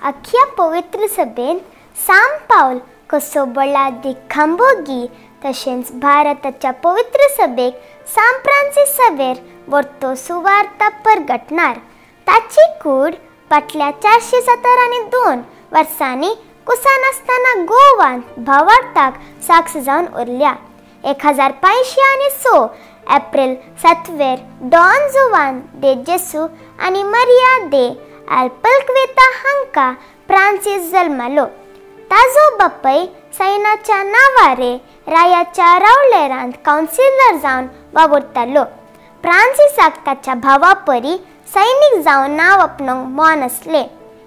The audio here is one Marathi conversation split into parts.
अख्ख्या पवित्र सभेन सांत पावल कसो बळा दी खांबोगी तशेंच भारताच्या पवित्र सभेक सांत फ्रांसीस सावेर वर्तो सुवार्ता परगटणार. ताची कूड फाटल्या 472 वर्सांनी कुसान आसतना गोवान भावार्थाक साक्ष जावन उरल्या. 1506 एप्रिल 7 डॉन जुआन दे जेसू आनी मारिया दे अल्पलक्वेता हांकां फ्रांसीस जल्मलो. ताजो बापाय सैनाच्या नावारे रायाच्या रावलेरांत कावन्सिलर जावन वावुरतालो. फ्रांसीसाक ताच्या भावा परी सैनीक जावन नांव आपणावंक मोन आसलें.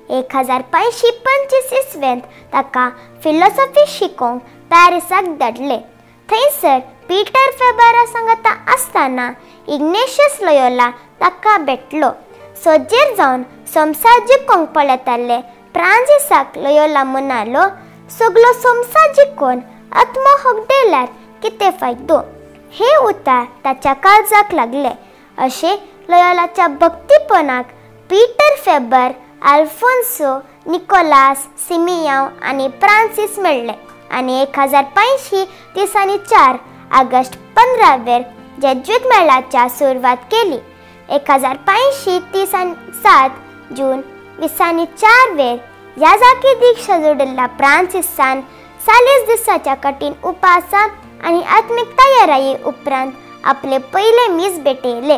1525 इसवेंत ताका फिलॉसॉफी शिकोवंक पॅरिसाक धाडले. थंयसर पीटर फेबारा सांगाता आसतना इग्नेशियस लोयोला ताका भेटलो. सोजेर जावन संवसार जिखूंक पळयताले फ्रांसीसाक लोयोला म्हणालो, सगलो संवसार जिखून आत्मो होगडेल्यार कितें फायदो. हे उतार ताच्या काळजाक लागले. अशें लोयोलाच्या भक्तीपणाक पीटर फेबर, आल्फोन्सो, निकोलास, सिमियांव आनी फ्रांसीस मेळ्ळे आनी 1534 ऑगस्ट 15 जेजुईत मेळाच्या सुरवात केली. 1537 जून 2004 ह्या जागी दीक्षा जोडिल्ल्या फ्रांसीसान 40 दिसाच्या कठीण उपासा आनी आत्मीक तयारी उपरांत आपले पयले मीस भेटयले.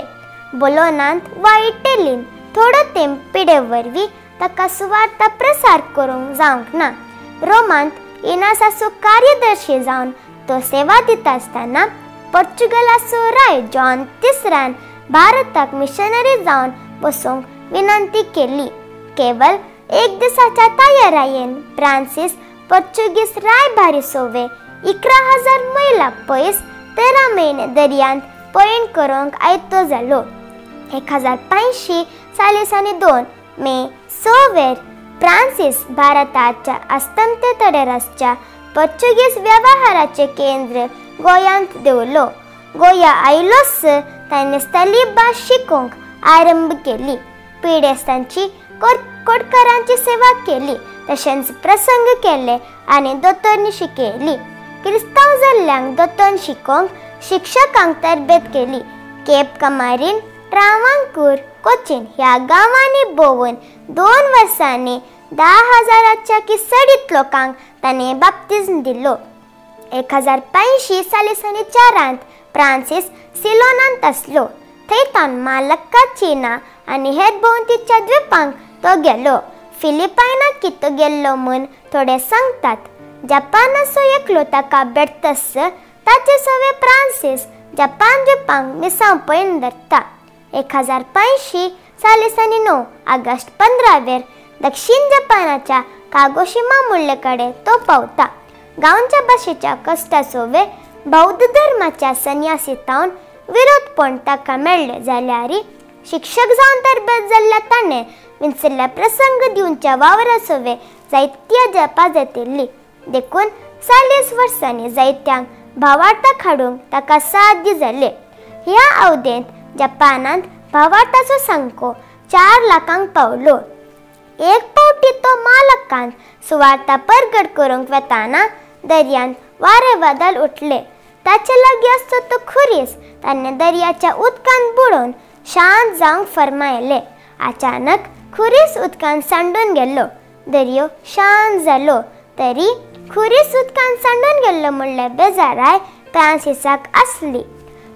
बोलोनांत वा इटलीन थोडो तेंप पिडे वरवीं ताका सुवार्ता प्रसार करूंक जावंक ना. रोमांत इनासाचो कार्यदर्शी जावन तो सेवा दिता आसतना पोर्तुगालाचो राय जॉन तिसऱ्यान भारताक मिशनरी जावन वचूंक विनंती केली. केवळ 1 दिसाच्या तयारेन फ्रांसीस पोर्तुगीज रायभारी सोवे 11,000 मैला पयस 13 म्हयने दर्यांत पयण करूंक आयतो जालो. 1542 मे 6 फ्रांसीस भारताच्या अस्तंत तडेरासच्या पोर्तुगीज वेव्हाराचे केंद्र गोंयांत देवलो. गोंया आयलोच ताणें स्थलीय भास शिकोवंक आरंभ केली. पिडेस्तांची कोडकारांची सेवा केली, तशेंच प्रसंग केले आनी दोतोरणी शिकयली. क्रिस्तांव जाल्ल्यांक दोतोर शिकोवंक शिक्षकांक तरबेत केली. केप कमारीन, ट्रावांकूर, कोचीन ह्या गांवांनी भोंवून 2 वर्सांनी 10,000च्या किसडीत लोकांक ताणें बाप्तिस्म दिलो. 1544 फ्रांसीस सिलोनांत आसलो. थंयतावन मालक्का, चीना आनी हेर भोंवतीच्या द्वीपांक तो गेलो. फिलिपायनाक तो गेल्लो म्हूण थोडे सांगतात. जपानाचो एकलो ताका भेटतस ताचे सवे फ्रांसीस जपान द्वीपांक मिसांव पयण धरता. 1549 ऑगस्ट 15 दक्षिण जपानाच्या कागोशिमा मुळ्ळे कडेन तो पावता. गांवच्या भाशेच्या कश्टाचो वे बौद्ध धर्माच्या संन्यासितावन विरोधपण ताका मेळ्ळे जाल्यार शिक्षक जावन तरबेत जाल्ल्या ताणें विंचल्ल्या प्रसंग दिवच्या वावराचो वे जायत्या जपा जातली. देखून 40 वर्सांनी जायत्यांक भावार्थाक हाडूंक ताका साध्य जालें. ह्या अवधेंत जपानांत भावार्थाचो सांको 4 लाखांक पावलो. एक फावटी तो मालकांत सुवार्ता परगट करूंक वेताना दर्यांत वारे वादळ उठले. ताचे लागीं आसतो तो खुरीस ताणें दर्याच्या उदकांत बुडोवन शांत जावंक फर्मायलें. अचानक खुरीस उदकांत सांडून गेलो. दर्यो शांत जालो. तरी खुरीस उदकांत सांडून गेल्लो म्हणल्यार बेजाराय फ्रांसीसाक आसली.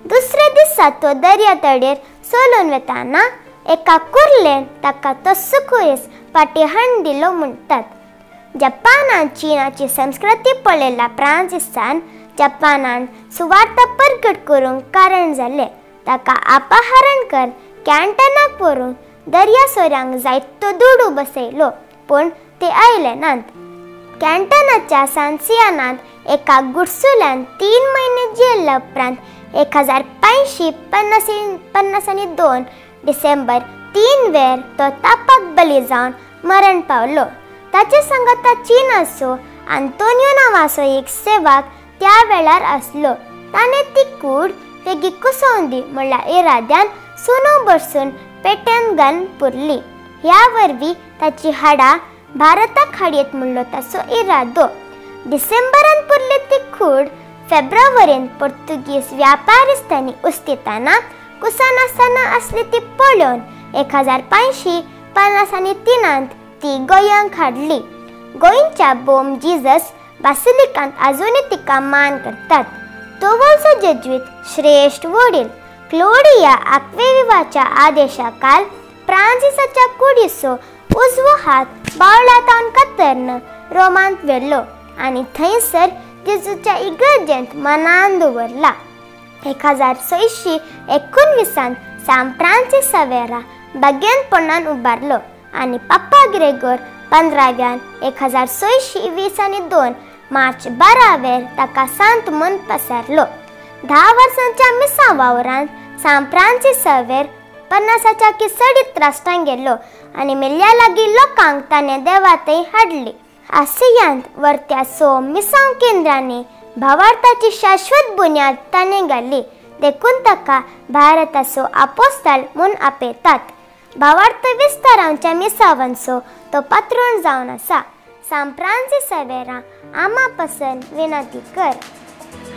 दुसरे दिसा तो दर्या तडेर चलून वेताना एका कुर्लेन ताका तस्सो खुरीस फाटीं हाण दिलो म्हणटात. जपानांत चीनाची संस्कृती पळयल्या फ्रांसीसान जपानांत सुवार्ता परगट करूंक कारण जालें. ताका अपहरणकर कॅन्टनाक व्हरून दर्या सोऱ्यांक जायतो दुडू बसयलो, पूण ते आयले नात. कॅन्टनाच्या सांसियानांत एका गुडसुल्यान 3 म्हयने जेल्ल्या उपरांत 1552 डिसेंबर 3 तो तापाक बली जावन मरण पावलो. ताचे सांगाता चीनाचो आंतोनियो नांवाचो एक सेवक त्या वेळार आसलो. ताणें ती कूड वेगी कुसोवंदी म्हणल्यार इराद्यान सुनो बरसून पेट्यान घालून पुरली. ह्या वरवीं ताची हाडां भारताक हाडयेत म्हणलो ताचो इरादो. डिसेंबरान पुरली ती खूड फेब्रुवारीन पोर्तुगीज व्यापारिस्तांनी उस्तिताना कुसानासतना असली ती पळोवन 1553 ती गोंयांक हाडली. गोंयच्या बोम जिजस बासिलिकांत अजूनय तिका मान करतात. तोवलचो जेजुईत श्रेष्ठ वडील क्लोडिया आक्वेविवाच्या आदेशाकाल फ्रांसिसाच्या कुडीचो उजवो हात बावळातावन कातरन रोमांत व्हेल्लो आनी थंयसर जेजूच्या इगर्जेंत मनान दवरला. 1619 सान फ्रांसिसावेरा बेगिनपणान उबारलो आनी पापा ग्रेगोर 15व्यान 1622 मार्च 12 ताका सांत म्हूण पसारलो. 10 वर्सांच्या मिसा वावरांत सान फ्रांसिसावेर 50च्या किसडीत राष्ट्रांत गेलो आनी मेल्ल्या लागीं लोकांक ताणें देवातय हाडली. आसियांत वर्त्या 6 मिसांव केंद्रांनी भावार्थाची शाश्वत बुन्याद ताणें घाली. देखून ताका भारताचो आपोस्ताल म्हूण आपयतात. भावार्थ विस्तारांच्या मिसावांचो तो पात्रोण जावन आसा. सान फ्रांसिसावेरा आमा पसन विनंती कर.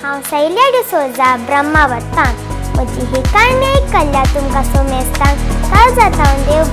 हांव शैल्या डिसोजा ब्रह्मावतान म्हजी ही काणी आयकल्ल्या तुमकां सोमेस्तांक काळजांतल्यान देव